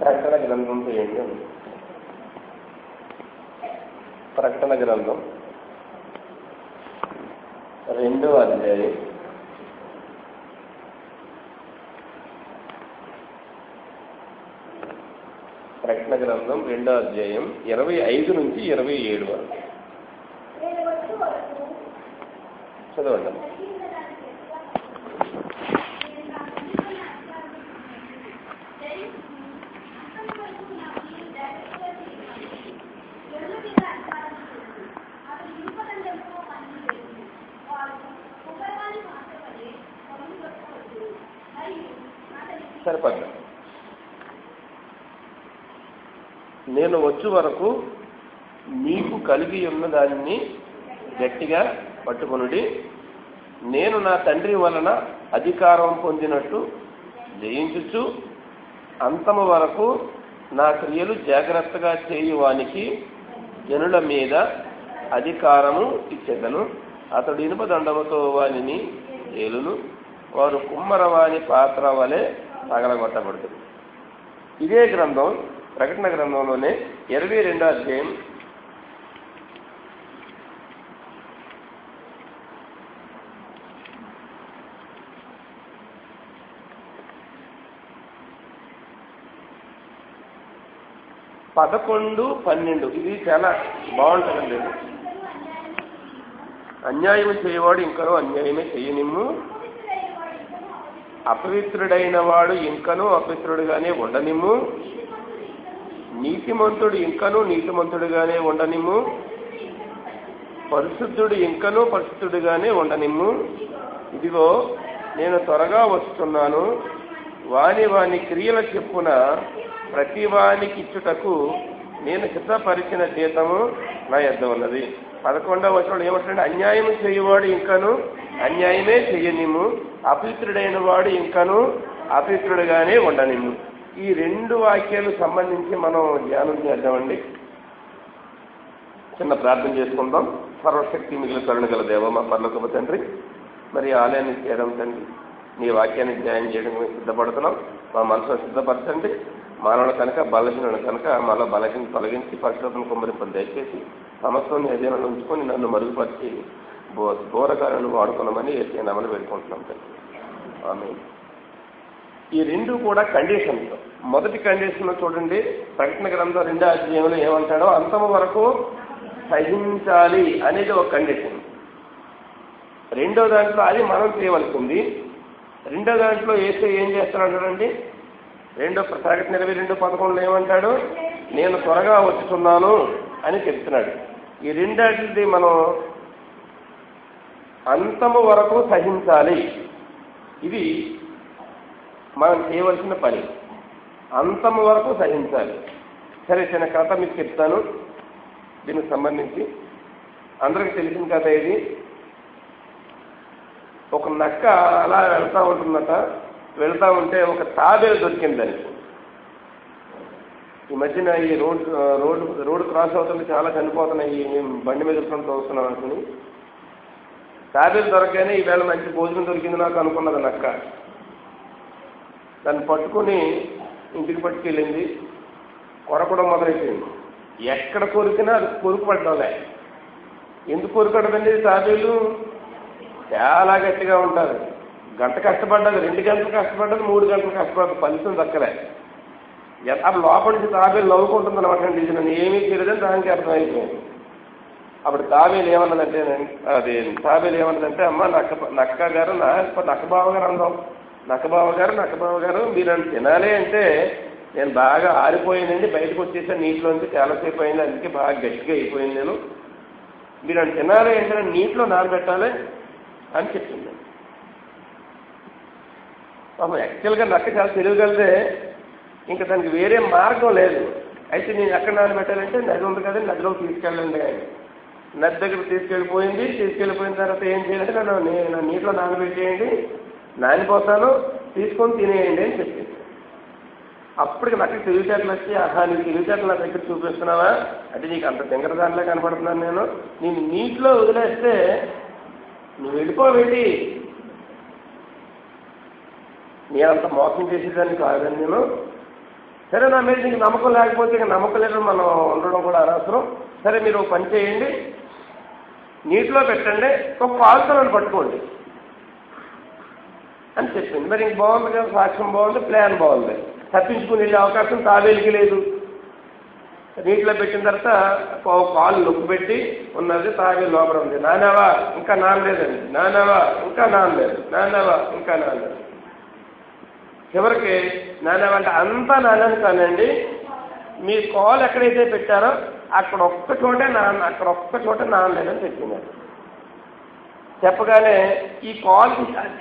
ప్రకటన గ్రంథం చేయండి. ప్రకటన గ్రంథం 2వ అధ్యాయం ప్రకటన గ్రంథం 2వ అధ్యాయం 25 నుంచి 27 వరకు చదవండి. సరిపడ్డా. నేను వచ్చు వరకు నీకు కలిగి ఉన్న దానిని గట్టిగా పట్టుకొనుడి. నేను నా తండ్రి వలన అధికారం పొందినట్టు జయించుచు అంతము వరకు నా క్రియలు జాగ్రత్తగా చేయువానికి జనుల మీద అధికారము ఇచ్చెదను. అతడు ఇనుప దండముతో వానిని ఏలును. వారు కుమ్మరవాని పాత్ర వలె పగలగొట్టబడుతుంది. ఇదే గ్రంథం ప్రకటన గ్రంథంలోనే 22వ అధ్యాయం 11, 12 ఇది చాలా బాగుంటుందండి. అన్యాయం చేయవాడు ఇంకనూ అన్యాయమే చేయనిమ్ము, అపవిత్రుడైన వాడు ఇంకనూ అపవిత్రుడుగానే ఉండనిమ్ము, నీతిమంతుడు ఇంకనూ నీతిమంతుడుగానే ఉండనిమ్ము, పరిశుద్ధుడు ఇంకనూ పరిశుద్ధుడుగానే ఉండనిమ్ము. ఇదిగో నేను త్వరగా వస్తున్నాను. వాని క్రియల చెప్పున ప్రతి వానికి ఇచ్చుటకు నేను సిద్ధపరిచిన జీతము నా యొద్ద ఉన్నది. 11వ వచనంలో ఏమంటాడు? అన్యాయం చేయువాడు ఇంకనూ అన్యాయమే చెయ్యనిమ్ము, అపవిత్రుడైన వాడు ఇంకనూ అపవిత్రుడుగానే ఉండనిమ్ము. ఈ 2 వాక్యాలు సంబంధించి మనం ధ్యానం చేద్దామండి. చిన్న ప్రార్థన చేసుకుందాం. సర్వశక్తి మిగిలిన కరుణ గల దేవ, మా పరలోకపు తండ్రి, మరి ఆలయాన్ని చేయడం తండ్రి, నీ వాక్యాన్ని ధ్యానం చేయడం మేము సిద్ధపడుతున్నాం. మా మనసును సిద్ధపరచండి. మానవుడు కనుక బలహీనుడు కనుక మాలో బలహీన తొలగించి పరిశుభ్రతను కుమ్మరింపని దయచేసి సమస్యను అధ్యయనంలో ఉంచుకొని నన్ను మరుగుపరిచి ఘోరకాలను వాడుకున్నామని నమ్మని వేడుకుంటున్నాం తండ్రి. ఆమేన్. ఈ 2 కూడా కండిషన్స్. మొదటి కండిషన్ చూడండి, ప్రకటన గ్రంథం 2వ అధ్యాయంలో ఏమంటాడో అంతము వరకు సహించాలి అనేది ఒక కండిషన్. 2వ దాంట్లో అది మనం చేయవలసింది. 2వ దాంట్లో ఏం చేస్తాడంటాడండి? ప్రకటన 22:11 ఏమంటాడు? నేను త్వరగా వచ్చుతున్నాను అని చెప్తున్నాడు. ఈ 2 మనం అంతము వరకు సహించాలి. ఇది మనం చేయవలసిన పని. అంతము వరకు సహించాలి. సరే, చిన్న కథ మీకు చెప్తాను దీనికి సంబంధించి. అందరికి తెలిసిన కథ ఇది. ఒక నక్క అలా వెళ్తూ ఉంటుందట. వెళ్తూ ఉంటే ఒక తాబేలు దొరికిందని. ఈ మధ్యన ఈ రోడ్డు క్రాస్ అవుతుంది, చాలా చనిపోతున్నాయి, బండి మీద చూస్తున్నాం అనుకుని. తాబేలు దొరకగానే ఈవేళ మంచి భోజనం దొరికింది నాకు అనుకున్నది నక్క. దాన్ని పట్టుకుని ఇంటికి పట్టుకెళ్ళింది. కొరకడం మొదలైపోయింది. ఎక్కడ కొరికినా అది కొరుకు పడ్డంలే. ఎందుకు కొరుకడదండి? తాబేలు చాలా గట్టిగా ఉంటుంది. గంట కష్టపడ్డది, 2 గంటలు కష్టపడ్డది, 3 గంటలు కష్టపడ్డది, ఫలితం దక్కలే. అప్పుడు లోపల నుంచి తాబేలు నవ్వుకుంటుంది అనమాట. ఇది నన్ను ఏమీ చేయలేదని దానికి అర్థమైపోయింది. అప్పుడు తాబేలు ఏమన్నదంటే అమ్మ నక్క గారు, నక్కబావ గారు అందాం, నక్కబావ గారు మీరు నన్ను తినాలి అంటే నేను బాగా ఆరిపోయానండి, బయటకు వచ్చేసాను నీటిలోంచి, చాలాసేపు అయింది, అందుకే బాగా గట్టిగా అయిపోయింది. మీరు నన్ను తినాలి అంటే నన్ను నీటిలో నానబెట్టాలి అని చెప్పింది. యాక్చువల్గా నక్క చాలా తెలియగలితే ఇంకా దానికి వేరే మార్గం లేదు. అయితే నేను ఎక్కడ నానబెట్టాలంటే నది ఉంది కదండి, నదిలోకి తీసుకెళ్ళండి. నది దగ్గర తీసుకెళ్ళిపోయిన తర్వాత ఏం చేయాలంటే నన్ను నీటిలో నానబెట్టేయండి, నానిపోతాను, తీసుకొని తినేయండి అని చెప్పింది. అప్పటికి నాకు తెలివితేటలు వచ్చి, ఆహా నీకు తెలివితేటలు నా దగ్గర చూపిస్తున్నావా అంటే, నీకు అంత తింగర దానిలో కనపడుతున్నాను నేను నీటిలో వదిలేస్తే నువ్వు వెళ్ళి నేనంత మోసం చేసేదాన్ని కాదని నేను. సరే, నా మీద నీకు నమ్మకం లేకపోతే ఇక నమ్మకం లేదు మనం ఉండడం కూడా అనవసరం. సరే, మీరు పని చేయండి, నీటిలో పెట్టండి, ఒక కాలుతో నన్ను పట్టుకోండి అని చెప్పింది. మరి ఇంక బాగుంది కదా, సాక్ష్యం బాగుంది, ప్లాన్ బాగుంది. తప్పించుకుని వెళ్ళే అవకాశం తావేలికి లేదు. నీటిలో పెట్టిన తర్వాత కాలు నొక్కి పెట్టి ఉన్నది, తావేలు లోపల ఉంది. నానవా ఇంకా నానలేదండి, నానవా ఇంకా నానలేదు, నానవా ఇంకా నానలేదు. చివరికి నానవా అంటే అంతా నానని కానండి, మీ కాలు ఎక్కడైతే పెట్టారో అక్కడ ఒక్క చోటే నానలేదని చెప్పింది. చెప్పగానే ఈ కాల్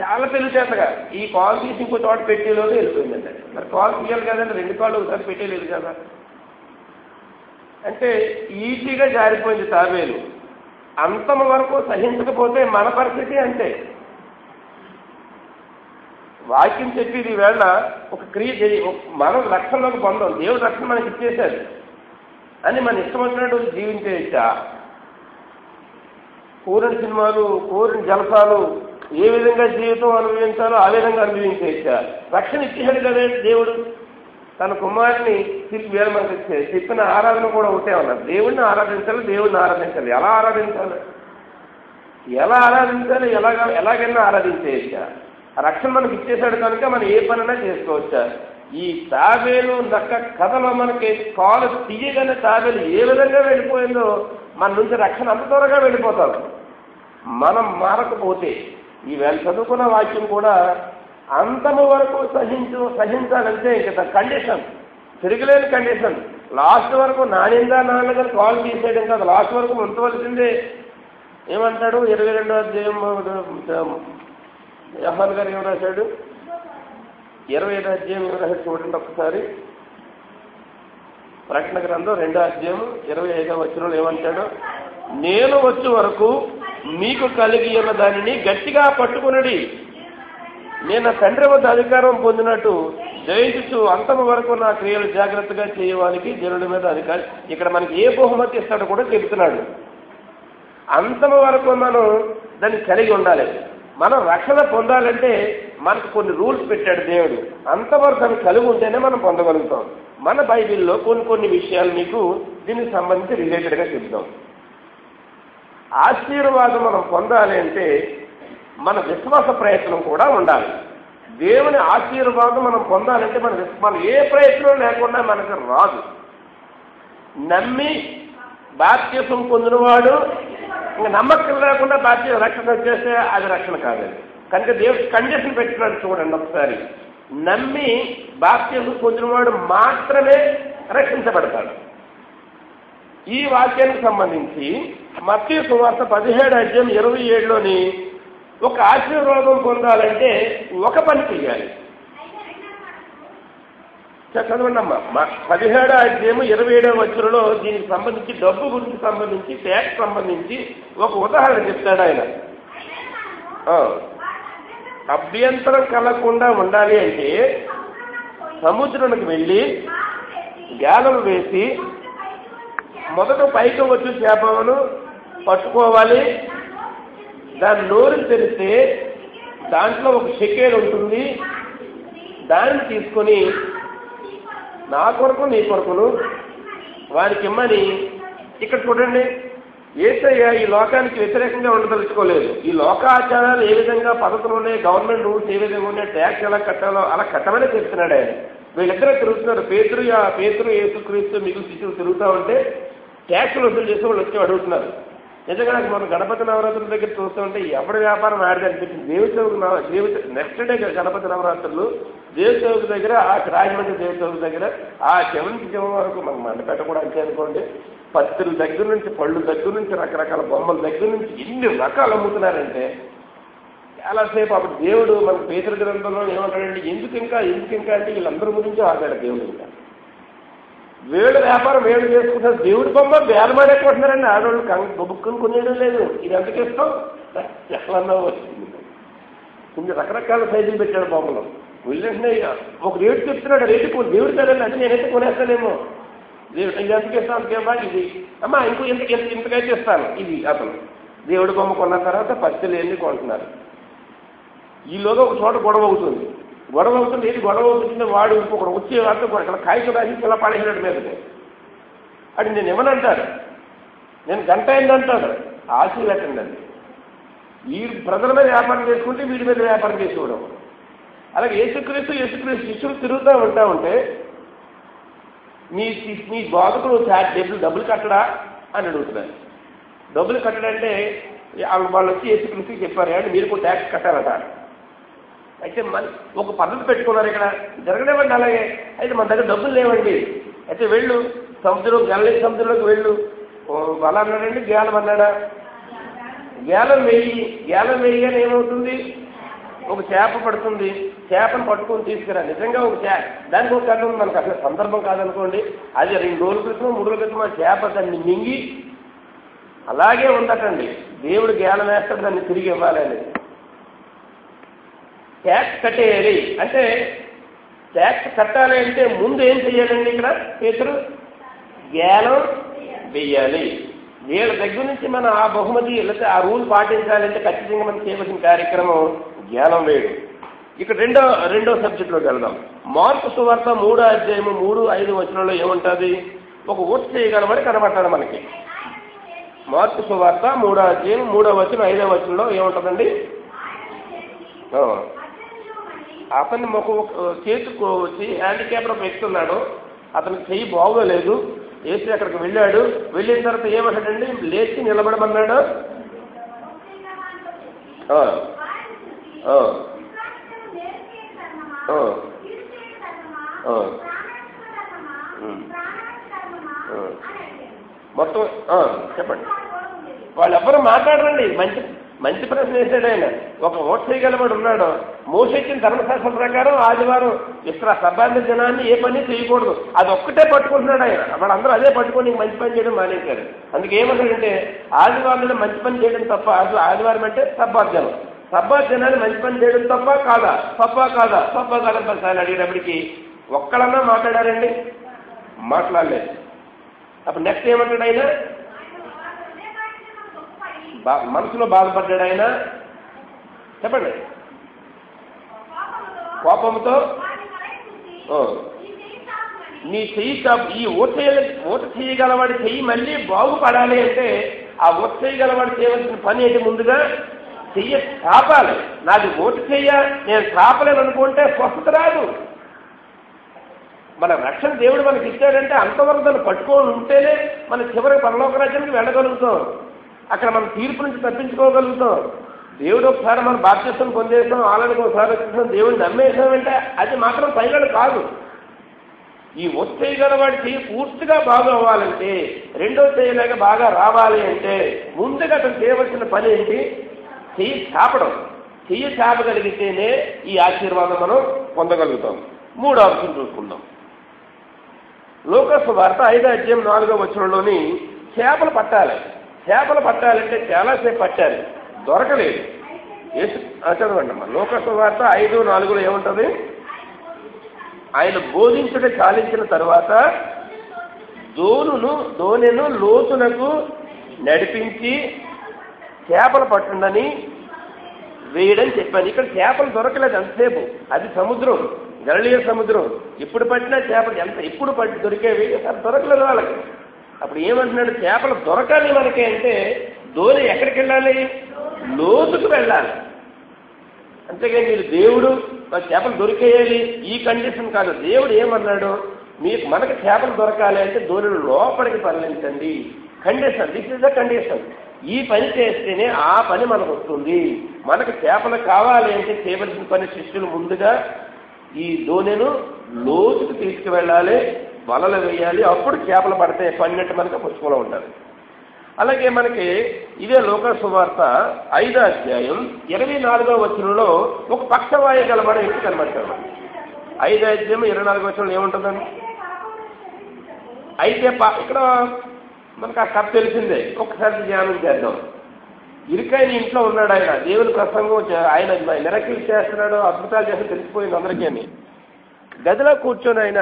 చాలా తెలివితేటగా ఈ కాల్ తీసి ఇంకో చోట పెట్టేలోనే వెళ్ళిపోయిందండి. మరి కాల్ తీయాలి కదండి, 2 కాళ్ళు ఒకసారి పెట్టేలేదు కదా. అంటే ఈజీగా జారిపోయింది తాబేలు. అంతమ వరకు సహించకపోతే మన పరిస్థితి అంతే. వాక్యం చెప్పేది వేళ ఒక క్రియ మనం రక్షణలోకి పొందాం, దేవుడు రక్షణ మనకి ఇచ్చేశాడు అని మన ఇష్టం వచ్చినట్టు జీవించేయచ్చా? కోరిన సినిమాలు, కోరిన జలసాలు, ఏ విధంగా జీవితం అనుభవించాలో ఆ విధంగా అనుభవించేయచ్చా? రక్షణ ఇచ్చేసాడు కదా దేవుడు. తన కుమారుని వీళ్ళు మనకి చెప్పిన ఆరాధన కూడా ఒకటే ఉన్నారు. దేవుడిని ఆరాధించాలి, దేవుడిని ఆరాధించాలి. ఎలా ఆరాధించాలి, ఎలాగైనా ఆరాధించేయచ్చా? రక్షణ మనకి ఇచ్చేశాడు కనుక మనం ఏ పనైనా చేసుకోవచ్చా? ఈ తాబేలు నక్క కథలో మనకి కాలు తీయగానే తాబేలు ఏ విధంగా వెళ్ళిపోయిందో మన నుంచి రక్షణ అంత త్వరగా వెళ్ళిపోతాం మనం మారకపోతే. ఈవేళ చదువుకున్న వాక్యం కూడా అంతము వరకు సహించాలంటే ఇంకా కండిషన్, తిరగలేని కండిషన్. లాస్ట్ వరకు నానిందా నాన్నగారు కాల్ తీసేయడం కాదు, లాస్ట్ వరకు ఉంచవలసిందే. ఏమంటాడు 22వ అధ్యాయం యోహాను గారు ఏం రాశాడు? 25వ అధ్యాయం ఏం రాశాడు చూడండి ఒకసారి. ప్రకటన గ్రంథం 2వ అధ్యాయం 25వ వచనంలో ఏమంటాడు? నేను వచ్చే వరకు మీకు కలిగి ఉన్న దానిని గట్టిగా పట్టుకునడి, నేను నా తండ్రి వద్ద అధికారం పొందినట్టు జయించు అంతము వరకు నా క్రియలు జాగ్రత్తగా చేయడానికి జనుడి మీద అధికారం. ఇక్కడ మనకి ఏ బహుమతి ఇస్తాడో కూడా చెబుతున్నాడు. అంతము వరకు మనం దాన్ని కలిగి ఉండాలి. మనం రక్షణ పొందాలంటే మనకు కొన్ని రూల్స్ పెట్టాడు దేవుడు. అంతవరకు దాన్ని కలిగి ఉంటేనే మనం పొందగలుగుతాం. మన బైబిల్లో కొన్ని విషయాలు మీకు దీనికి సంబంధించి రిలేటెడ్గా చెప్తాం. ఆశీర్వాదం మనం పొందాలి అంటే మన విశ్వాస ప్రయత్నం కూడా ఉండాలి. దేవుని ఆశీర్వాదం మనం పొందాలంటే మన ఏ ప్రయత్నం లేకుండా మనకు రాదు. నమ్మి బాప్తిసం పొందినవాడు ఇంకా నమ్మకం లేకుండా రక్షణ వచ్చేస్తే అది రక్షణ కాదండి. కనుక దేవుడు కండిషన్ పెట్టినాడు చూడండి ఒకసారి. నమ్మి బాప్తిసం పొందినవాడు మాత్రమే రక్షించబడతాడు. ఈ వాక్యానికి సంబంధించి మత్తయి సువార్త 17వ అధ్యాయం 27లోని ఒక ఆశీర్వాదం పొందాలంటే ఒక పని చెయ్యాలి. చదవండి అమ్మా. 17వ అధ్యాయం 27వ వచనంలో దీనికి సంబంధించి డబ్బు గురించి సంబంధించి ట్యాక్స్ సంబంధించి ఒక ఉదాహరణ చెప్తాడు ఆయన. అభ్యంతరం కలగకుండా ఉండాలి అంటే సముద్రానికి వెళ్ళి గాలం వేసి మొదట పైకి వచ్చి చేపలను పట్టుకోవాలి. దాని నోరు తెరిస్తే దాంట్లో ఒక షెకేల్ ఉంటుంది. దాన్ని తీసుకొని నా కొరకు నీ కొరకును వారికి ఇమ్మని. ఇక్కడ చూడండి, యేసయ్య ఈ లోకానికి వ్యతిరేకంగా ఉండదలుచుకోలేదు. ఈ లోకాచారాలు ఏ విధంగా పద్ధతులు ఉన్నాయి, గవర్నమెంట్ రూల్స్ ఏ విధంగా ఉన్నాయి, ట్యాక్స్ ఎలా కట్టాలో అలా కట్టమని చెప్తున్నాడు ఆయన. వీళ్ళిద్దరూ తిరుగుతున్నారు. పేతురు యేసుక్రీస్తు మిగులు శిష్యులు తిరుగుతూ ఉంటే ట్యాక్సులు వసూలు చేసే వాళ్ళు వచ్చి అడుగుతున్నారు. నిజంగా నాకు మనం గణపతి నవరాత్రుల దగ్గర చూస్తూ ఉంటే ఎవరి వ్యాపారం ఆడితే అనిపించింది. దేవుచౌక్ నెక్స్ట్ డే గణపతి నవరాత్రులు దేవుచౌక్ దగ్గర, ఆ రాజమండ్రి దేవుచౌక్ దగ్గర ఆ చివరి వరకు మనం మండపేట కూడా అంతే అనుకోండి. పత్తుల దగ్గర నుంచి, పళ్ళు దగ్గర నుంచి, రకరకాల బొమ్మల దగ్గర నుంచి ఇన్ని రకాలు అమ్ముతున్నారంటే చాలాసేపు అప్పుడు దేవుడు మనకు పేతురు గ్రంథంలో ఏమంటాడండి, ఎందుకు ఇంకా అంటే వీళ్ళందరి గురించి ఆగాడు దేవుడు. ఇంకా వేడు వ్యాపారం వేడు చేసుకుంటారు, దేవుడి బొమ్మ బేరమాడేసుకుంటున్నారండి. ఆడవాళ్ళు బుక్కుని కొనేయడం లేదు. ఇది ఎంతకి ఇష్టం ఎట్లన్నా వచ్చింది. కొన్ని రకరకాల సైజులు పెట్టాడు బొమ్మలు. వెళ్ళంటే ఒక రేటు చెప్తున్నాడు, రేటు దేవుడు కదండి అంటే నేనైతే కొనేస్తానేమో. దేవుడు ఇది ఎంతకి ఇస్తాను అంతకేమా, ఇది అమ్మా ఇంతకైతే ఇస్తాను, ఇది అతను దేవుడి బొమ్మ కొన్న తర్వాత పచ్చలు ఎన్ని కొంటున్నారు. ఈలోగా ఒక చోట గొడవ అవుతుంది. గొడవ అవుతుంది, ఏది గొడవ అవుతుంది, వాడు ఇంకొకరు వచ్చే వాటితో ఇక్కడ కాగితం రాసి ఇలా పడేసినట్టు మీదకి అది నేను ఏమనంటాడు, నేను గంట అయిందంటాడు. ఆశలు పెట్టండి అది. ఈ ప్రజల మీద వ్యాపారం చేసుకుంటే వీడి మీద వ్యాపారం చేసుకోవడం. అలాగే యేసుక్రీస్తు శిష్యులు తిరుగుతూ ఉంటే మీ బోధకుడు డబ్బులు కట్టడా అని అడుగుతున్నారు. డబ్బులు కట్టడంటే వాళ్ళు వచ్చి యేసుక్రీస్తుకి చెప్పారు అంటే మీరు కూడా ట్యాక్స్ కట్టాలట. అయితే ఒక పద్ధతి పెట్టుకున్నారు ఇక్కడ, జరగలేవండి అలాగే. అయితే మన దగ్గర డబ్బులు లేవండి, అయితే వెళ్ళు సముద్రంలోకి వెళ్ళు. అలా అన్నాడండి, గేలం అన్నాడా? గేలం వెయ్యి అని ఏమవుతుంది, ఒక చేప పడుతుంది, చేపను పట్టుకొని తీసుకురా. నిజంగా ఒక దానికి ఒక కారణం మనకు అసలు సందర్భం కాదనుకోండి, అది 2 రోజుల క్రితం 3 రోజుల క్రితం ఆ చేప దాన్ని మింగి అలాగే ఉందటండి. దేవుడు గేలం వేస్తాడు, దాన్ని తిరిగి ఇవ్వాలని. ట్యాక్స్ కట్టేయాలి అంటే, ట్యాక్స్ కట్టాలి అంటే ముందు ఏం చెయ్యాలండి? ఇక్కడ పేతురు గేలం వెయ్యాలి. వీళ్ళ దగ్గర నుంచి మనం ఆ బహుమతి లేకపోతే ఆ రూల్ పాటించాలంటే ఖచ్చితంగా మనం చేయవలసిన కార్యక్రమం గేలం వేయడం. ఇక్కడ రెండో సబ్జెక్టులోకి వెళ్దాం. మార్కు సువార్త 3వ అధ్యాయము 3-5 వచనంలో ఏముంటుంది? ఒక ఊట చేయగలమని కనబడతాడు మనకి. మార్కు సువార్త 3వ అధ్యాయం 3వ వచనం 5వ వచనంలో ఏముంటుందండి? అతన్ని చేతికి వచ్చి హ్యాండిక్యాప్లో పెట్టుకున్నాడు, అతనికి చెయ్యి బాగోలేదు. యేసు అక్కడికి వెళ్ళాడు. వెళ్ళిన తర్వాత ఏమంటాడండి? లేచి నిలబడమన్నాడు. మొత్తం చెప్పండి. వాళ్ళెవ్వరూ మాట్లాడరండి. మంచి ప్రశ్న వేసాడు ఆయన. ఒక ఓట్ చేయగలవాడు ఉన్నాడు. మోషే ఇచ్చిన ధర్మశాస్త్రం ప్రకారం ఆదివారం సబ్బాత జనాన్ని ఏ పని చేయకూడదు, అది ఒక్కటే పట్టుకుంటున్నాడు ఆయన. వాళ్ళందరూ అదే పట్టుకొని మంచి పని చేయడం మానేశారు. అందుకే ఏమంటాడంటే ఆదివారంలో మంచి పని చేయడం తప్ప, అసలు ఆదివారం అంటే సబ్బాత్ జనాన్ని మంచి పని చేయడం తప్ప కాదా 10 సార్లు అడిగినప్పటికీ ఒక్కళ్ళన్నా మాట్లాడారండి? మాట్లాడలేదు. అప్పుడు నెక్స్ట్ ఏమంటాడు ఆయన? మనసులో బాధపడ్డాడు ఆయన. చెప్పండి. కోపంతో నీ చెయ్యి ఈ ఓట చేయగలవాడి చెయ్యి మళ్ళీ బాగుపడాలి అంటే ఆ ఓట చేయగలవాడు చేయవలసిన పని ఏంటి? ముందుగా చెయ్యి చాపాలి. నాది ఓటు నేను చాపలేను అనుకుంటే స్వస్థత రాదు. మన రక్షణ దేవుడు మనకి ఇచ్చాడంటే అంతవరకు దాన్ని పట్టుకొని ఉంటేనే మన చివరికి పరలోక రాజ్యానికి వెళ్ళగలుగుతాం. అక్కడ మనం తీర్పు నుంచి తప్పించుకోగలుగుతాం. దేవుడు ఒకసారి మనం బాప్తిస్మం పొందేసాం, ఆలయానికి ఒకసారి వచ్చేసాం, దేవుడిని నమ్మేసామంటే అది మాత్రం ఫైనల్ కాదు. ఈ వచ్చేయగలవాడి చెయ్యి పూర్తిగా బాగా అవ్వాలంటే, రెండో చేయలేక బాగా రావాలి అంటే ముందుగా అతను చేయవలసిన పని ఏంటి? చెయ్యి చాపడం. చెయ్యి చాపగలిగితేనే ఈ ఆశీర్వాదం మనం పొందగలుగుతాం. 3వ అంశం చూసుకుందాం. లూకా సువార్త 5వ అధ్యాయం 4వ వచనంలోని చేపలు పట్టాలంటే చాలాసేపు పట్టాలి, దొరకలేదు. చదవండి అమ్మా. లూకా సువార్త 5:4 ఏముంటుంది? ఆయన బోధించుట చాలించిన తరువాత దోణెను లోతునకు నడిపించి చేపలు పట్టుండని వేయడని చెప్పాను. ఇక్కడ చేపలు దొరకలేదు అంతసేపు. అది సముద్రం, గలిలయ సముద్రం. ఇప్పుడు పట్టినా చేపలు ఎప్పుడు దొరికేవి, దొరకలేదు వాళ్ళకి. అప్పుడు ఏమంటున్నాడు? చేపలు దొరకాలి మనకి అంటే దోణి ఎక్కడికి వెళ్ళాలి? లోతుకు వెళ్ళాలి. అంతేగాని మీరు దేవుడు చేపలు దొరికేయాలి ఈ కండిషన్ కాదు. దేవుడు ఏమన్నాడు? మనకి చేపలు దొరకాలి అంటే దోణిని లోపలికి తరలించండి. Condition, this is the condition. ఈ పని చేస్తేనే ఆ పని మనకు వస్తుంది. మనకు చేపలు కావాలి అంటే చేయవలసిన పని శిష్యులు ముందుగా ఈ దోణెను లోతుకు తీసుకువెళ్ళాలి, వలలు వేయాలి, అప్పుడు చేపలు పడతాయి. పడినట్టు మనకు పుష్పంలో ఉంటుంది. అలాగే మనకి ఇదే లూకా సువార్త 5వ అధ్యాయం 24వ వచనంలో ఒక పక్షవాయు గలబడే వ్యక్తి కనబడతాడు. 5వ అధ్యాయం 24వ వచనంలో ఏముంటుందండి? అయితే ఇక్కడ మనకు ఆ కథ తెలిసిందే, ఒక్కసారి ధ్యానం చేద్దాం. ఇరుకైన ఇంట్లో ఉన్నాడు ఆయన, దేవుని ప్రసంగం ఆయన మిరకిల్ చేస్తున్నాడు, అద్భుతాలు చేసి తెలిసిపోయింది అందరికీ అని. గదిలో కూర్చొని ఆయన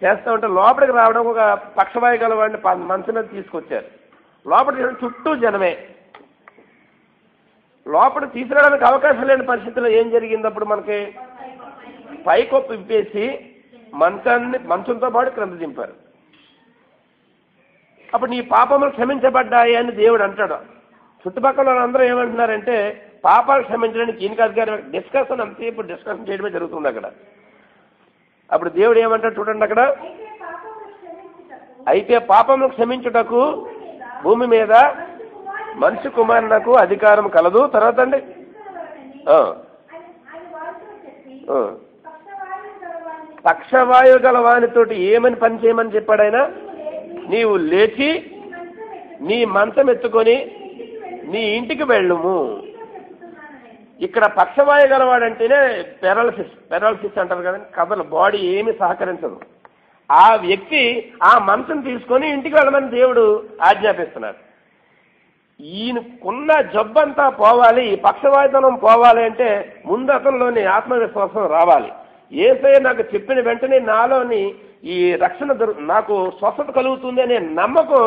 చేస్తూ ఉంటే లోపలికి రావడం ఒక పక్షవాయు గలవాడిని మనసు మీద తీసుకొచ్చారు. లోపలికి చుట్టూ జనమే. లోపల తీసుకురావడానికి అవకాశం లేని పరిస్థితుల్లో ఏం జరిగింది? అప్పుడు మనకి పైకొప్పు విప్పేసి మంచంతో పాటు క్రింద దింపారు. అప్పుడు నీ పాపములు క్షమించబడ్డాయి అని దేవుడు అంటాడు. చుట్టుపక్కల వాళ్ళందరూ ఏమంటున్నారంటే పాపాలు క్షమించడానికి ఈయన కాదు గారు డిస్కషన్ అంతసేపు డిస్కషన్ చేయడమే జరుగుతుంది అక్కడ. అప్పుడు దేవుడు ఏమంటాడు చూడండి అక్కడ, అయితే పాపములు క్షమించుటకు భూమి మీద మనిషి కుమారునకు అధికారం కలదు. తర్వాత అండి పక్షవాయు గల వానితోటి ఏమని పని చేయమని చెప్పాడు ఆయన, నీవు లేచి నీ మంచం ఎత్తుకొని నీ ఇంటికి వెళ్ళుము. ఇక్కడ పక్షవాయు గలవాడంటేనే పెరాలసిస్ అంటారు కదండి, కథలు బాడీ ఏమి సహకరించదు. ఆ వ్యక్తి ఆ మంచం తీసుకొని ఇంటికి వెళ్ళమని దేవుడు ఆజ్ఞాపిస్తున్నాడు. ఈయనకున్న జబ్బంతా పోవాలి, ఈ పక్షవాయుతనం పోవాలి అంటే ముందు అతనిలోని ఆత్మవిశ్వాసం రావాలి. యేసయ్య నాకు చెప్పిన వెంటనే నాలోని ఈ రక్షణ నాకు స్వస్థత కలుగుతుంది అనే నమ్మకం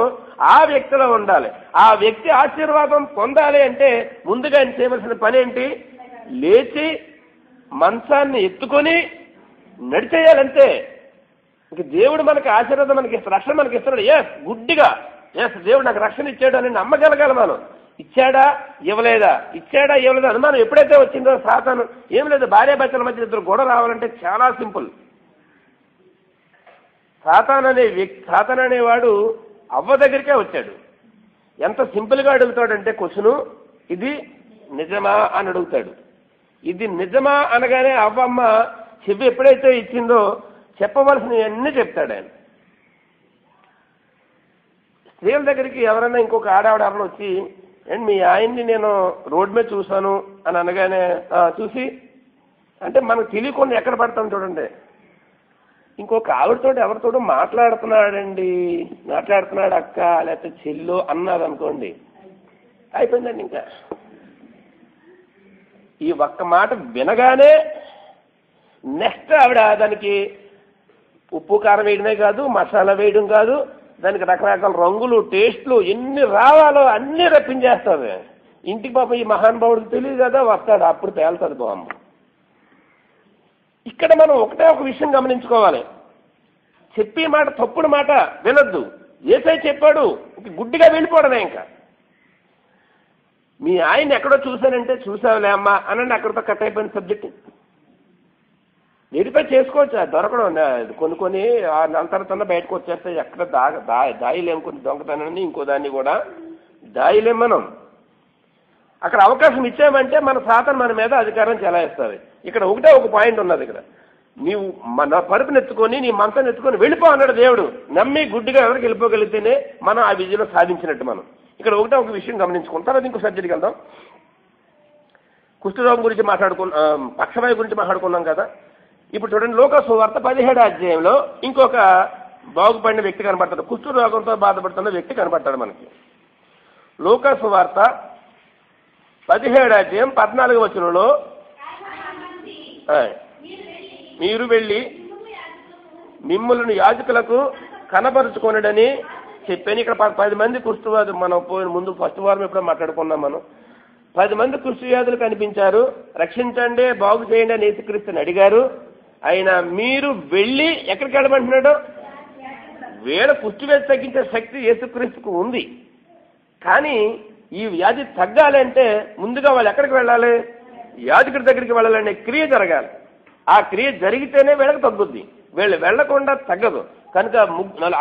ఆ వ్యక్తిలో ఉండాలి. ఆ వ్యక్తి ఆశీర్వాదం పొందాలి అంటే ముందుగా ఆయన చేయవలసిన పని ఏంటి, లేచి మంచాన్ని ఎత్తుకొని నడిచేయాలంతే. ఇంక దేవుడు మనకి ఆశీర్వాదం మనకి రక్షణ మనకి ఇస్తున్నాడు. గుడ్డిగా దేవుడు నాకు రక్షణ ఇచ్చాడు అని నమ్మగలగాలి మనం. ఇచ్చాడా ఇవ్వలేదా, ఇచ్చాడా ఇవ్వలేదా అనుమానం ఎప్పుడైతే వచ్చిందో సాతాను ఏం లేదు, భార్యాభర్తల మధ్య ఇద్దరు గొడవ రావాలంటే చాలా సింపుల్. సాతాన్ అనేవాడు అవ్వ దగ్గరికే వచ్చాడు. ఎంత సింపుల్గా అడుగుతాడంటే క్వశ్చను, ఇది నిజమా అని అడుగుతాడు. ఇది నిజమా అనగానే అవ్వమ్మ చెవి ఎప్పుడైతే ఇచ్చిందో చెప్పవలసినవన్నీ చెప్తాడు ఆయన. స్త్రీల దగ్గరికి ఎవరైనా ఇంకొక ఆడవిడ ఎవరైనా వచ్చి అండ్ మీ ఆయన్ని నేను రోడ్ మీద చూశాను అని అనగానే చూసి అంటే మనకు తెలియకుండా ఎక్కడ పడతాం చూడండి, ఇంకొక ఆవిడతో ఎవరితోడో మాట్లాడుతున్నాడు అక్క లేకపోతే చెల్లు అన్నారు అనుకోండి, అయిపోయిందండి. ఇంకా ఈ ఒక్క మాట వినగానే నెక్స్ట్ ఆవిడ దానికి ఉప్పు కారం వేయడమే కాదు, మసాలా వేయడం కాదు, దానికి రకరకాల రంగులు టేస్ట్లు ఎన్ని రావాలో అన్నీ రప్పించేస్తుంది. ఇంటికి పాపం ఈ మహానుభావుడికి తెలియదు కదా, వస్తాడు అప్పుడు తేలుతుంది బామ్మ. ఇక్కడ మనం ఒకటే ఒక విషయం గమనించుకోవాలి, చెప్పే మాట తప్పుడు మాట వినొద్దు. ఏసై చెప్పాడు గుడ్డిగా వెళ్ళిపోవడమే. ఇంకా మీ ఆయన ఎక్కడో చూశానంటే చూసావులే అమ్మా అనండి, అక్కడితో కట్ అయిపోయిన సబ్జెక్ట్. వెరిఫై చేసుకోవచ్చు, దొరకడం కొన్ని అంతరతన్న బయటకు వచ్చేస్తే ఎక్కడ దాయిలేము, కొన్ని దొంగతనాన్ని ఇంకో దాన్ని కూడా దాయిలేం. మనం అక్కడ అవకాశం ఇచ్చామంటే మన సాతాను మన మీద అధికారం చెలాయిస్తుంది. ఇక్కడ ఒకటే ఒక పాయింట్ ఉన్నది, ఇక్కడ నీవు మన పరుపుని ఎత్తుకొని నీ మంచాన్ని ఎత్తుకొని వెళ్ళిపో అన్నాడు దేవుడు. నమ్మి గుడ్డిగా ఎవరికి వెళ్ళిపోగలిగితేనే మనం ఆ విజయం సాధించినట్టు. మనం ఇక్కడ ఒకటే ఒక విషయం గమనించుకుంటాం. తర్వాత ఇంకో సబ్జెక్ట్కి వెళ్దాం. కుష్ఠరోగం గురించి పక్షవాయు గురించి మాట్లాడుకున్నాం కదా. ఇప్పుడు చూడండి, లూకాసు వార్త 17వ అధ్యాయంలో ఇంకొక బాగుపడిన వ్యక్తి కనపడతాడు. కుష్ఠరోగంతో బాధపడుతున్న వ్యక్తి కనపడతాడు మనకి. లూకాసు వార్త 17వ అధ్యాయం 14వ వచనంలో మీరు వెళ్ళి మిమ్ములను యాజకులకు కనపరుచుకొనడని చెప్పాను. ఇక్కడ 10 మంది కుష్ఠవ్యాధి మనం పోయిన ముందు ఫస్ట్ వారం ఎప్పుడో మాట్లాడుకున్నాం. మనం 10 మంది కుష్ఠవ్యాధులు కనిపించారు, రక్షించండి బాగు చేయండి అని యేసుక్రీస్తుని అడిగారు. ఆయన మీరు వెళ్ళి ఎక్కడికి వెళ్ళమంటున్నాడు, వీళ్ళ కుష్ఠవ్యాధి తగ్గించే శక్తి యేసుక్రీస్తుకు ఉంది. కానీ ఈ వ్యాధి తగ్గాలంటే ముందుగా వాళ్ళు ఎక్కడికి వెళ్ళాలి, యాజకుడి దగ్గరికి వెళ్ళాలనే క్రియ జరగాలి. ఆ క్రియ జరిగితేనే వీళ్ళకి తగ్గుద్ది, వీళ్ళు వెళ్లకుండా తగ్గదు. కనుక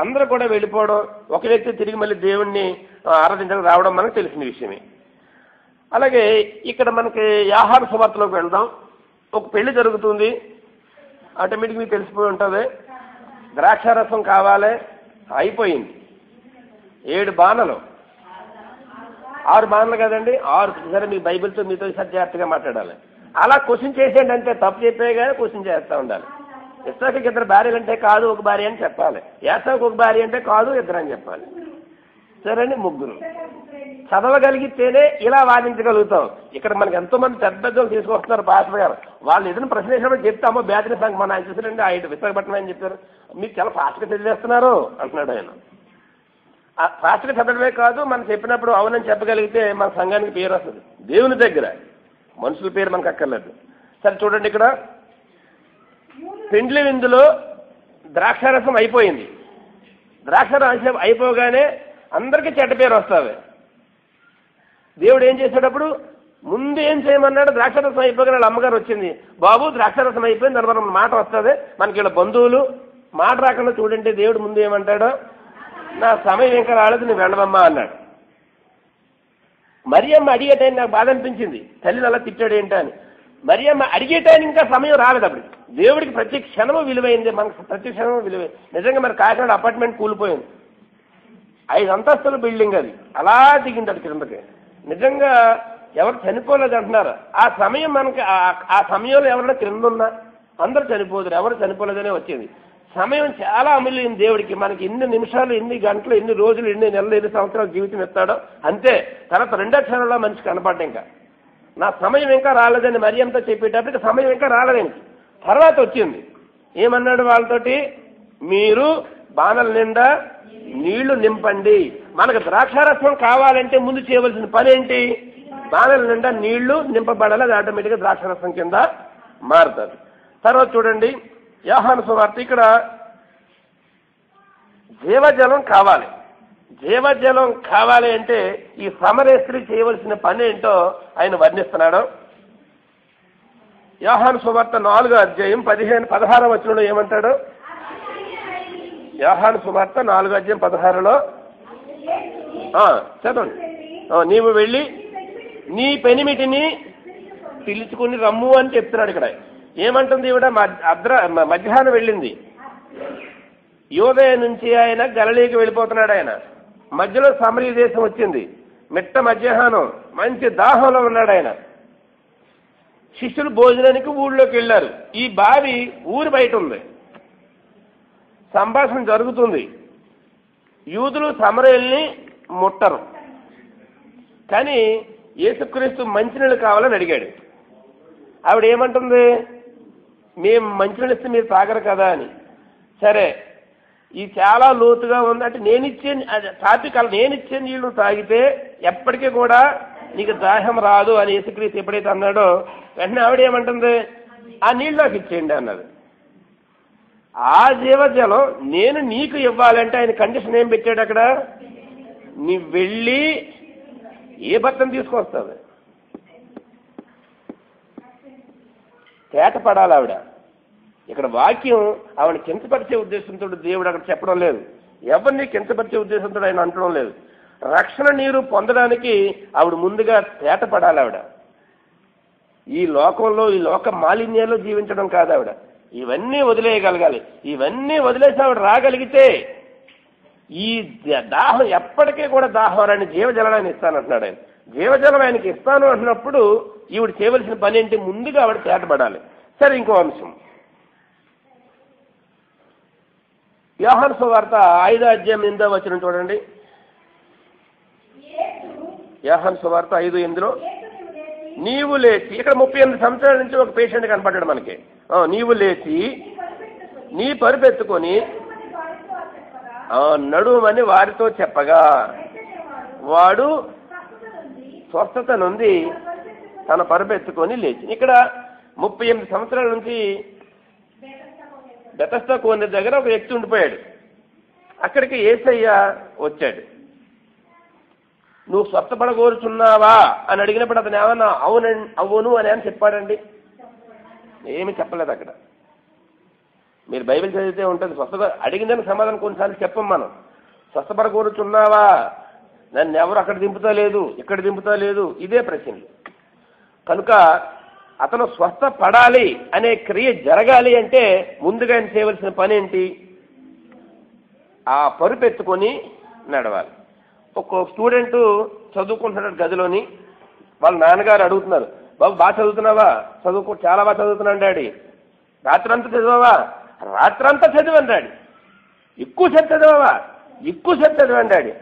అందరూ కూడా వెళ్ళిపోవడం, ఒక వ్యక్తి తిరిగి మళ్ళీ దేవుణ్ణి ఆరాధించడానికి రావడం మనకు తెలిసిన విషయమే. అలాగే ఇక్కడ మనకి ఆహార సువార్తలోకి వెళ్దాం. ఒక పెళ్లి జరుగుతుంది, ఆటోమేటిక్ మీకు తెలిసిపోయి ఉంటుంది. ద్రాక్షారసం కావాలి, అయిపోయింది. 7 బాణలు 6 బాణలు కదండి, 6. సరే మీ బైబిల్తో మీతో జాగ్రత్తగా మాట్లాడాలి. అలా క్వశ్చన్ చేసేయండి అంతే, తప్పు చెప్పే కానీ క్వశ్చన్ చేస్తూ ఉండాలి. ఇస్సాకి 2 భార్యలు అంటే కాదు 1 భార్య అని చెప్పాలి. యాసాకు 1 భార్య అంటే కాదు 2 అని చెప్పాలి. సరేండి, 3 చదవగలిగితేనే ఇలా వాదించగలుగుతాం. ఇక్కడ మనకి ఎంతో మంది పెద్దలు తీసుకొస్తున్నారు పాస్టర్ గారు. వాళ్ళు ఏదైనా ప్రశ్న వేసినప్పుడు చెప్తామో బ్యాటరీ సంఖ్య మన ఆయన చూసారండి, ఆయన విశాఖపట్నం అని చెప్పారు, మీరు చాలా ఫాస్ట్గా చదివేస్తున్నారు అంటున్నాడు ఆయన. ఫాస్ట్గా చదవడమే కాదు, మనం చెప్పినప్పుడు అవునని చెప్పగలిగితే మన సంఘానికి పేరు వస్తుంది. దేవుని దగ్గర మనుషుల పేరు మనకు అక్కర్లేదు. సరే చూడండి, ఇక్కడ పెండ్లి విందులో ద్రాక్షారసం అయిపోయింది. ద్రాక్షారసం అయిపోగానే అందరికీ చెడ్డ పేరు వస్తుంది. దేవుడు ఏం చేసేటప్పుడు ముందు ఏం చేయమన్నాడు? ద్రాక్షారసం అయిపోగానే వాళ్ళ అమ్మగారు వచ్చింది, బాబు ద్రాక్షారసం అయిపోయింది, దాని మనం మాట వస్తుంది, మనకి ఇలా బంధువులు మాట రాకుండా చూడండి. దేవుడు ముందు ఏమంటాడో, నా సమయం ఇంకా రాలేదు, నువ్వు వెళ్ళవమ్మా అన్నాడు. మరియమ్మ అడిగే టైం నాకు బాధ అనిపించింది, తల్లిని అలా తిట్టాడు ఏంటో అని. మరియమ్మ అడిగే టైం ఇంకా సమయం రాలేదు. అప్పుడు దేవుడికి ప్రతి క్షణము విలువైంది, మనకు ప్రతి క్షణము విలువైంది. నిజంగా మరి కాకినాడ అపార్ట్మెంట్ కూలిపోయింది, 5 అంతస్తుల బిల్డింగ్, అది అలా దిగింది అది కిందకి. నిజంగా ఎవరు చనిపోలేదు అంటున్నారు. ఆ సమయం మనకి ఆ సమయంలో ఎవరైనా క్రింద ఉన్నా అందరూ చనిపోదురు, ఎవరు చనిపోలేదనే వచ్చేది. సమయం చాలా అమూల్యం దేవుడికి. మనకి ఎన్ని నిమిషాలు, ఎన్ని గంటలు, ఎన్ని రోజులు, ఎన్ని నెలలు, ఎన్ని సంవత్సరాలు జీవితం ఇస్తాడో అంతే. తర్వాత 2 క్షణాల్లో మనిషికి కనపడ్డా ఇంకా నా సమయం ఇంకా రాలేదని మరియంతో చెప్పేటప్పటికి సమయం ఇంకా రాలేదని. తర్వాత వచ్చింది, ఏమన్నాడు వాళ్ళతోటి? మీరు బాణల నిండా నీళ్లు నింపండి. మనకు ద్రాక్షారసం కావాలంటే ముందు చేయవలసిన పని ఏంటి? బాణల నిండా నీళ్లు నింపబడాలి, అది ఆటోమేటిక్గా ద్రాక్షారసం కింద మారుతుంది. తర్వాత చూడండి యోహాను సువార్త, ఇక్కడ జీవజలం కావాలి. జీవజలం కావాలి అంటే ఈ సమరయ స్త్రీ చేయవలసిన పని ఏంటో ఆయన వర్ణిస్తున్నాడు. యోహాను సువార్త 4వ అధ్యాయం 16వ వచనంలో ఏమంటాడు? యోహాను సువార్త 4వ అధ్యాయం 16లో చదవండి. నీవు వెళ్ళి నీ పెనిమిటిని పిలుచుకుని రమ్ము అని చెప్తున్నాడు. ఇక్కడ ఏమంటుంది ఈవిడ? మధ్యాహ్నం వెళ్ళింది, యోదయ నుంచి ఆయన గలిలీకి వెళ్ళిపోతున్నాడు. ఆయన మధ్యలో సమరయ దేశం వచ్చింది, మిట్ట మధ్యాహ్నం మంచి దాహంలో ఉన్నాడు ఆయన. శిష్యులు భోజనానికి ఊళ్ళోకి వెళ్ళారు. ఈ బావి ఊరి బయట ఉంది, సంభాషణ జరుగుతుంది. యూదులు సమరయుల్ని ముట్టరు, కానీ యేసుక్రీస్తు మంచినీళ్ళు కావాలని అడిగాడు. ఆవిడ ఏమంటుంది? మేము మంచినీళ్ళు ఇస్తే మీరు తాగరు కదా అని. సరే, ఇది చాలా లోతుగా ఉంది అంటే నేనిచ్చే తాపికాలు, నేనిచ్చే నీళ్లు తాగితే ఎప్పటికీ కూడా నీకు దాహం రాదు అని యేసుక్రీస్తు ఎప్పుడైతే అన్నాడో వెంటనే ఆవిడ ఏమంటుంది? ఆ నీళ్ళు నాకు ఇచ్చేయండి అన్నది. ఆ జీవజలం నేను నీకు ఇవ్వాలంటే ఆయన కండిషన్ ఏం పెట్టాడు అక్కడ? నీ వెళ్ళి ఏ భర్తను తీసుకొస్తుంది? తేట పడాలి ఆవిడ. ఇక్కడ వాక్యం ఆవిడ కించపరిచే ఉద్దేశంతో దేవుడు అక్కడ చెప్పడం లేదు, ఎవరిని కించపరిచే ఉద్దేశంతో ఆయన అంటడం లేదు. రక్షణ నీరు పొందడానికి ఆవిడ ముందుగా తేట పడాలి. ఆవిడ ఈ లోకంలో, ఈ లోక మాలిన్యాల్లో జీవించడం కాదు. ఆవిడ ఇవన్నీ వదిలేయగలగాలి. ఇవన్నీ వదిలేసి ఆవిడ రాగలిగితే ఈ దాహం ఎప్పటికీ కూడా దాహం అని జీవజలాన్ని ఇస్తానంటున్నాడు ఆయన. జీవజలం ఆయనకి ఇస్తాను అంటున్నప్పుడు ఈవిడ చేయవలసిన పని ఏంటి? ముందుగా ఆవిడ తేటపడాలి. సరే, ఇంకో అంశం యోహాను సువార్త 5వ అధ్యాయం 8వ వచనం చూడండి. యోహాను సువార్త 5:8లో నీవు లేచి, ఇక్కడ 38 సంవత్సరాల నుంచి ఒక పేషెంట్ కనపడ్డాడు మనకి. నీవు లేచి నీ పరుపెత్తుకొని నడుమని వారితో చెప్పగా వాడు స్వస్థత నుండి తన పరుపెత్తుకొని లేచి. ఇక్కడ 38 సంవత్సరాల నుంచి బెతస్దా కోనేరు దగ్గర ఒక వ్యక్తి ఉండిపోయాడు. అక్కడికి యేసయ్య వచ్చాడు. నువ్వు స్వస్థపడగోరుచున్నావా అని అడిగినప్పుడు అతను ఏమన్నా అవును అని చెప్పాడండి? ఏమి చెప్పలేదు. అక్కడ మీరు బైబిల్ చదివితే ఉంటుంది, స్వస్థత అడిగిందని సమాధానం కొన్నిసార్లు చెప్పం మనం. స్వస్థపడగోరుచున్నావా, నన్ను ఎవరు అక్కడ దింపుతా లేదు, ఇక్కడ దింపుతా లేదు, ఇదే ప్రశ్నలు. కనుక అతను స్వస్థపడాలి అనే క్రియ జరగాలి అంటే ముందుగా ఆయన చేయవలసిన పని ఏంటి? ఆ పరుపెత్తుకొని నడవాలి. ఒక స్టూడెంట్ చదువుకుంటున్నాడు గదిలోని, వాళ్ళ నాన్నగారు అడుగుతున్నారు, బాబు బాగా చదువుతున్నావా? చాలా బాగా చదువుతున్నాను డాడీ. రాత్రంతా చదివావా? రాత్రంతా చదివాను డాడీ. ఎక్కువసేపు చదివావా? ఎక్కువసేపు చదివాను డాడీ.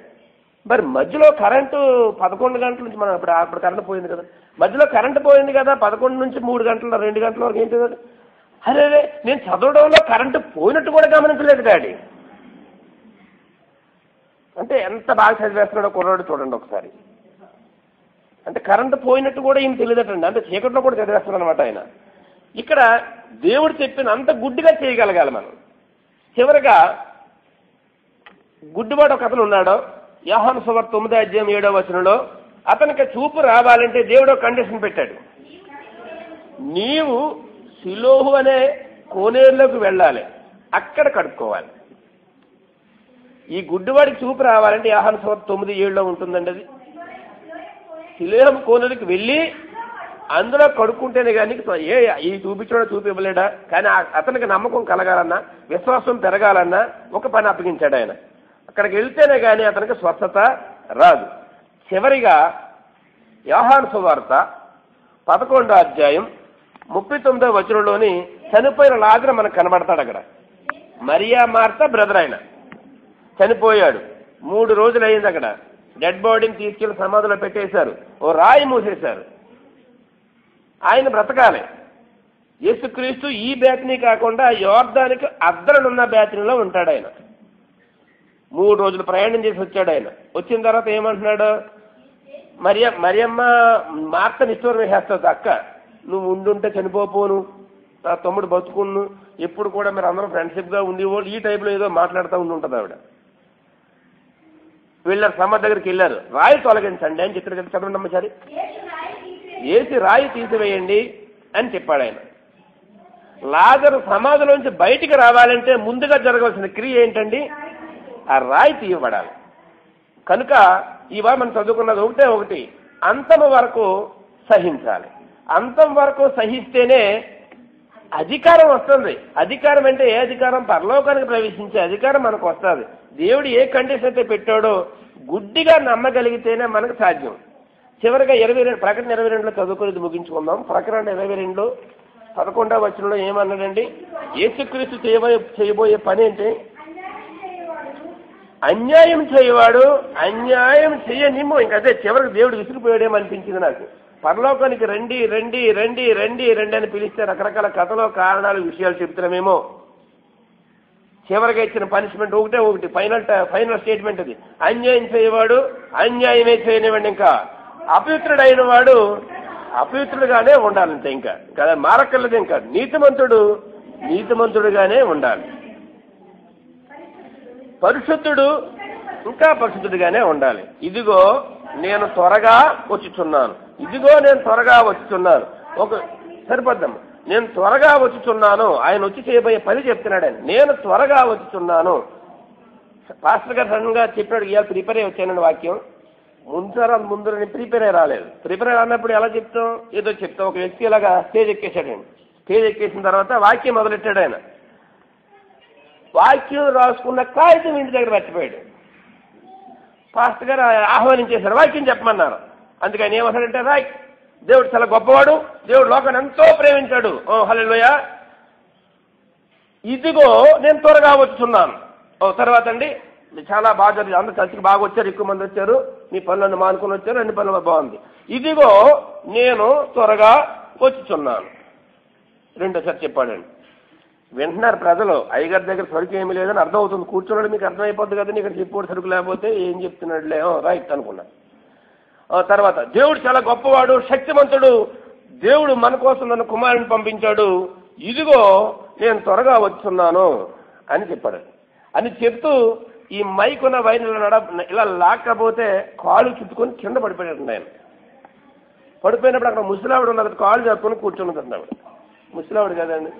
మరి మధ్యలో కరెంటు 11 గంటల నుంచి, మనం అప్పుడు కరెంటు పోయింది కదా, మధ్యలో కరెంటు పోయింది కదా, 11 నుంచి 3 గంటల 2 గంటల వరకు ఏం చదివాడు? అరే నేను చదవడంలో కరెంటు పోయినట్టు కూడా గమనించలేదు డాడీ. అంటే ఎంత బాగా చదివేస్తున్నాడో కుర్రాడు చూడండి ఒకసారి. అంటే కరెంటు పోయినట్టు కూడా ఈయన తెలియదటండి, అంటే చీకట్లో కూడా చదివేస్తున్నాడు అనమాట ఆయన. ఇక్కడ దేవుడు చెప్పిన అంత గుడ్డిగా చేయగలగాలి మనం. చివరిగా గుడ్డివాడు ఒక అతను ఉన్నాడు. యోహాను సువార్త 9:7 అతనికి చూపు రావాలంటే దేవుడు కండిషన్ పెట్టాడు. నీవు సిలోహు అనే కోనేరులోకి వెళ్ళాలి, అక్కడ కడుక్కోవాలి. ఈ గుడ్డివాడికి చూపు రావాలంటే యోహాను సువార్త 9:7 ఉంటుందండి. అది సిలోహు కోనేరుకి వెళ్ళి అందులో కడుక్కుంటేనే కానీ ఈ చూపించడం చూపి ఇవ్వలేడా. కానీ అతనికి నమ్మకం కలగాలన్నా, విశ్వాసం పెరగాలన్నా ఒక పని అప్పగించాడు ఆయన. అక్కడికి వెళ్తేనే కానీ అతనికి స్వస్థత రాదు. చివరిగా యోహాను సువార్త 11:39 చనిపోయిన లాజరు మనకు కనబడతాడు. అక్కడ మరియా మార్త బ్రదర్ ఆయన చనిపోయాడు. 3 రోజులు అయింది. అక్కడ డెడ్ బాడీని తీసుకెళ్లి సమాధిలో పెట్టేశారు, ఓ రాయి మూసేశారు. ఆయన బ్రతకాలి. యేసుక్రీస్తు ఈ బేతనీ కాకుండా యోర్దానికి అద్దరనున్న బేతనీలో ఉంటాడు. ఆయన 3 రోజులు ప్రయాణం చేసి వచ్చాడు. ఆయన వచ్చిన తర్వాత ఏమంటున్నాడు, మరియమ్మ మార్తని ఇష్టం వేసేస్తుంది, అక్క నువ్వు ఉండుంటే చనిపోను, నా తమ్ముడు బతుకును, ఎప్పుడు కూడా మీరు అందరూ ఫ్రెండ్షిప్గా ఉండేవాళ్ళు, ఈ టైప్లో ఏదో మాట్లాడుతూ ఉంటుంది ఆవిడ. వెళ్ళారు, సమాధి దగ్గరికి వెళ్ళారు. రాయి తొలగించండి అని చెప్పారు కదా, చదవండి అమ్మసారి. ఏసి రాయి తీసివేయండి అని చెప్పాడు ఆయన. లాజరు సమాధిలోంచి బయటికి రావాలంటే ముందుగా జరగవలసిన క్రియ ఏంటండి, ఆ రాయి తీయబడాలి. కనుక ఇవాళ మనం చదువుకున్నది ఒకటి, అంతం వరకు సహించాలి. అంతం వరకు సహిస్తేనే అధికారం వస్తుంది. అధికారం అంటే ఏ అధికారం? పరలోకానికి ప్రవేశించే అధికారం మనకు వస్తుంది. దేవుడు ఏ కండిషన్ అయితే పెట్టాడో గుడ్డిగా నమ్మగలిగితేనే మనకు సాధ్యం. చివరిగా 22 ప్రకటన 22లో చదువుకునేది ముగించుకుందాం. ప్రకటన 22 11 ఏమన్నాడండి, యేసుక్రీస్తు చేయబోయే పని ఏంటి? అన్యాయం చేయవాడు అన్యాయం చేయనిమ్ము. ఇంకదే చివరికి దేవుడు విసిరిపోయాడేమనిపించింది నాకు. పరలోకానికి రండి రండి రండి రండి రండి అని పిలిస్తే రకరకాల కథలో కారణాలు విషయాలు చెప్తున్నామేమో. చివరిగా ఇచ్చిన పనిష్మెంట్ ఒకటి ఫైనల్ స్టేట్మెంట్ అది. అన్యాయం చేయవాడు అన్యాయమే చేయనివ్వండి, ఇంకా అపవిత్రుడైన వాడు అపవిత్రుడుగానే ఉండాలంటే ఇంకా కదా, మారక్కర్లేదు. ఇంకా నీతిమంతుడుగానే ఉండాలి. పరిశుద్ధుడు ఇంకా పరిశుద్ధుడిగానే ఉండాలి. ఇదిగో నేను త్వరగా వచ్చుచున్నాను. ఒక సరిపద్దమ్మ, నేను త్వరగా వచ్చుచున్నాను. ఆయన వచ్చి చేయబోయే పని చెప్తున్నాడు ఆయన. నేను త్వరగా వచ్చుచున్నాను. పాస్టర్ గారు సడన్గా చెప్పాడు, ఇవాళ ప్రిపేర్ అయ్యి వచ్చానండి వాక్యం. ముందు నేను ప్రిపేర్ అయ్యి రాలేదు. ప్రిపేర్ అయ్యి అన్నప్పుడు ఎలా చెప్తాం, ఏదో చెప్తాం. ఒక వ్యక్తి ఇలాగా స్టేజ్ ఎక్కేశాడండి. స్టేజ్ ఎక్కేసిన తర్వాత వాక్యం మొదలెట్టాడు ఆయన. వాక్యం రాసుకున్న కాగితం ఇంటి దగ్గర మర్చిపోయాడు. పాస్టర్ గారు ఆహ్వానించేశారు, వాక్యం చెప్పమన్నారు. అందుకని ఏమన్నాడంటే, రాయ్ దేవుడు చాలా గొప్పవాడు, దేవుడు లోకాన్ని ఎంతో ప్రేమించాడు. ఓ హల్లెలూయా, ఇదిగో నేను త్వరగా వచ్చుచున్నాను. తర్వాత అండి చాలా బాగా జరిగింది, అందరూ చర్చికి బాగా వచ్చారు, ఎక్కువ మంది వచ్చారు, మీ పనులను మానుకొని వచ్చారు, అన్ని పనులు బాగుంది. ఇదిగో నేను త్వరగా వచ్చుచున్నాను. రెండోసారి చెప్పాడండి. వింటున్నారు ప్రజలు, అయ్యగారి దగ్గర సరుకు ఏమీ లేదని అర్థమవుతుంది. కూర్చున్నాడు, మీకు అర్థమైపోద్ది కదండి, ఇక్కడ చెప్పాడు సరుకు లేకపోతే ఏం చెప్తున్నాడులే, రైట్ అనుకున్నా. తర్వాత దేవుడు చాలా గొప్పవాడు, శక్తిమంతుడు, దేవుడు మన కోసం నన్ను కుమారుని పంపించాడు, ఇదిగో నేను త్వరగా వచ్చున్నాను అని చెప్పాడు. అని చెప్తూ ఈ మైకున్న వైన్ ఇలా లాక్కపోతే కాళ్ళు చుట్టుకొని కింద పడిపోయాడు. ఆయన పడిపోయినప్పుడు అక్కడ ముసలావిడ ఉన్నది, కాళ్ళు చెప్పుకొని కూర్చున్నదండి. ఆవిడ ముసలావిడ కదండి,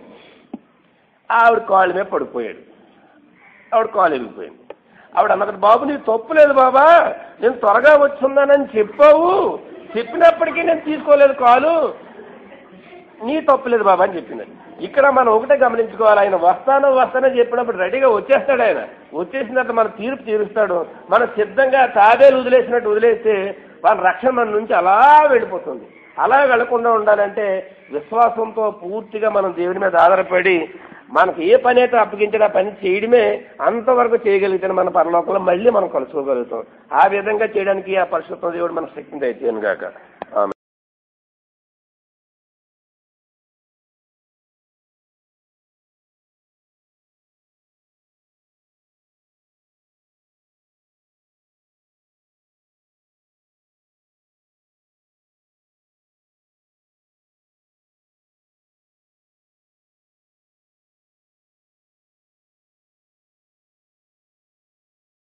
ఆవిడ కాళ్ళ మీద పడిపోయాడు. ఆవిడ కాళ్ళు వెళ్ళిపోయింది. ఆవిడ అన్నది, బాబు నీకు తప్పు లేదు బాబా, నేను త్వరగా వచ్చున్నానని చెప్పావు, చెప్పినప్పటికీ నేను తీసుకోలేదు కాలు, నీ తప్పు లేదు బాబా అని చెప్పింది. ఇక్కడ మనం ఒకటే గమనించుకోవాలి, ఆయన వస్తానని చెప్పినప్పుడు రెడీగా వచ్చేస్తాడు. ఆయన వచ్చేసిన తర్వాత మన తీర్పు తీరుస్తాడు. మనం సిద్ధంగా తాబేలు వదిలేసినట్టు వదిలేస్తే వాళ్ళ రక్షణ మన నుంచి అలా వెళ్ళిపోతుంది. అలా వెళ్లకుండా ఉండాలంటే విశ్వాసంతో పూర్తిగా మనం దేవుని మీద ఆధారపడి మనకు ఏ పని అయితే అప్పగించిన పని చేయడమే, అంతవరకు చేయగలిగితే మన పరలోకంలో మళ్ళీ మనం కలుసుకోగలుగుతాం. ఆ విధంగా చేయడానికి ఆ పరిశుద్ధ దేవుడు మన శక్తిని దయచేయను గాక.